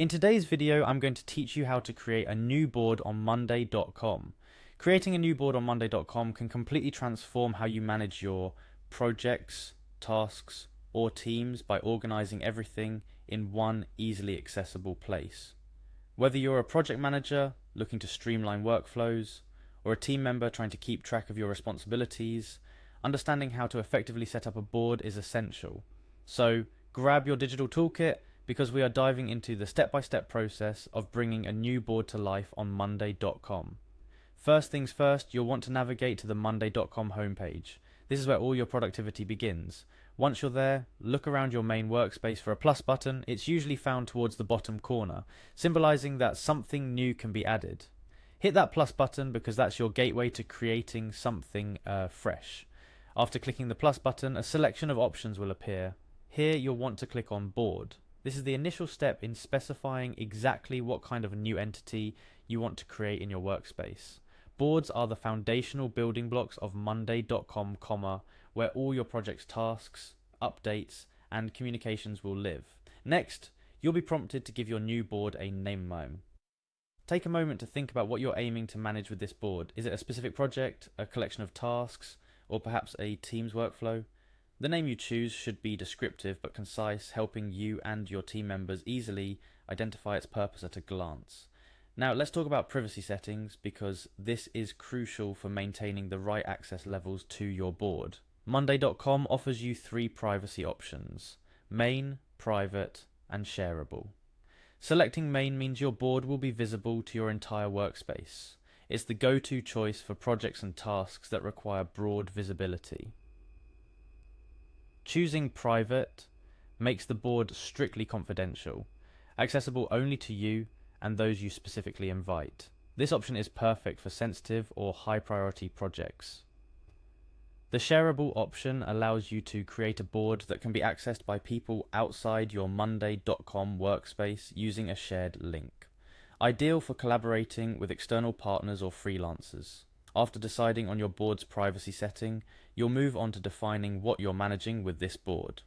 In today's video, I'm going to teach you how to create a new board on Monday.com. Creating a new board on Monday.com can completely transform how you manage your projects, tasks, or teams by organizing everything in one easily accessible place. Whether you're a project manager looking to streamline workflows, or a team member trying to keep track of your responsibilities, understanding how to effectively set up a board is essential. So grab your digital toolkit, because we are diving into the step-by-step process of bringing a new board to life on Monday.com. First things first, you'll want to navigate to the Monday.com homepage. This is where all your productivity begins. Once you're there, look around your main workspace for a plus button. It's usually found towards the bottom corner, symbolizing that something new can be added. Hit that plus button because that's your gateway to creating something fresh. After clicking the plus button, a selection of options will appear. Here you'll want to click on Board. This is the initial step in specifying exactly what kind of a new entity you want to create in your workspace. Boards are the foundational building blocks of Monday.com, where all your project's tasks, updates, and communications will live. Next, you'll be prompted to give your new board a name. Take a moment to think about what you're aiming to manage with this board. Is it a specific project, a collection of tasks, or perhaps a team's workflow? The name you choose should be descriptive but concise, helping you and your team members easily identify its purpose at a glance. Now let's talk about privacy settings, because this is crucial for maintaining the right access levels to your board. Monday.com offers you 3 privacy options: Main, Private, and Shareable. Selecting Main means your board will be visible to your entire workspace. It's the go-to choice for projects and tasks that require broad visibility. Choosing Private makes the board strictly confidential, accessible only to you and those you specifically invite. This option is perfect for sensitive or high-priority projects. The Shareable option allows you to create a board that can be accessed by people outside your Monday.com workspace using a shared link. Ideal for collaborating with external partners or freelancers. After deciding on your board's privacy setting, you'll move on to defining what you're managing with this board.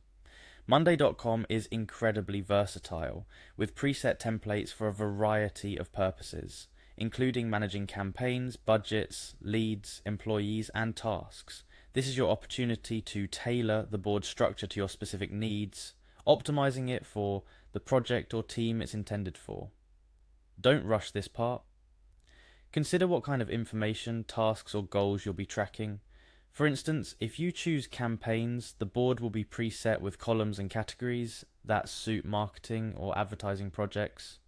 Monday.com is incredibly versatile, with preset templates for a variety of purposes, including managing campaigns, budgets, leads, employees, and tasks. This is your opportunity to tailor the board structure to your specific needs, optimizing it for the project or team it's intended for. Don't rush this part. Consider what kind of information, tasks, or goals you'll be tracking. For instance, if you choose campaigns, the board will be preset with columns and categories that suit marketing or advertising projects.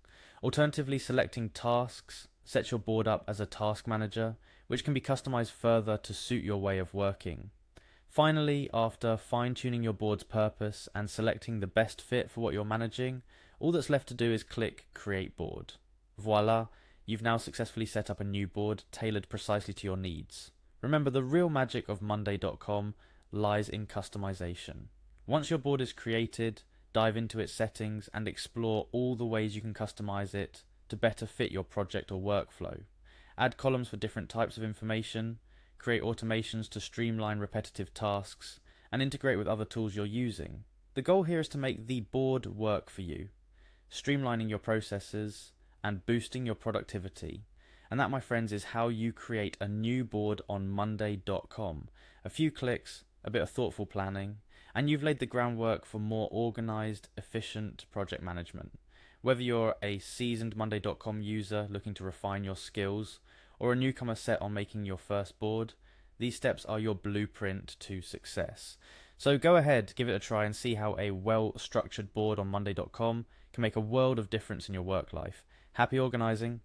Alternatively, selecting tasks sets your board up as a task manager, which can be customized further to suit your way of working. Finally, after fine-tuning your board's purpose and selecting the best fit for what you're managing, all that's left to do is click Create Board. Voila! You've now successfully set up a new board tailored precisely to your needs. Remember, the real magic of Monday.com lies in customization. Once your board is created, dive into its settings and explore all the ways you can customize it to better fit your project or workflow. Add columns for different types of information, create automations to streamline repetitive tasks, and integrate with other tools you're using. The goal here is to make the board work for you, streamlining your processes and boosting your productivity. And that, my friends, is how you create a new board on Monday.com. A few clicks, a bit of thoughtful planning, and you've laid the groundwork for more organized, efficient project management. Whether you're a seasoned Monday.com user looking to refine your skills, or a newcomer set on making your first board, these steps are your blueprint to success. So go ahead, give it a try, and see how a well-structured board on Monday.com can make a world of difference in your work life. Happy organizing!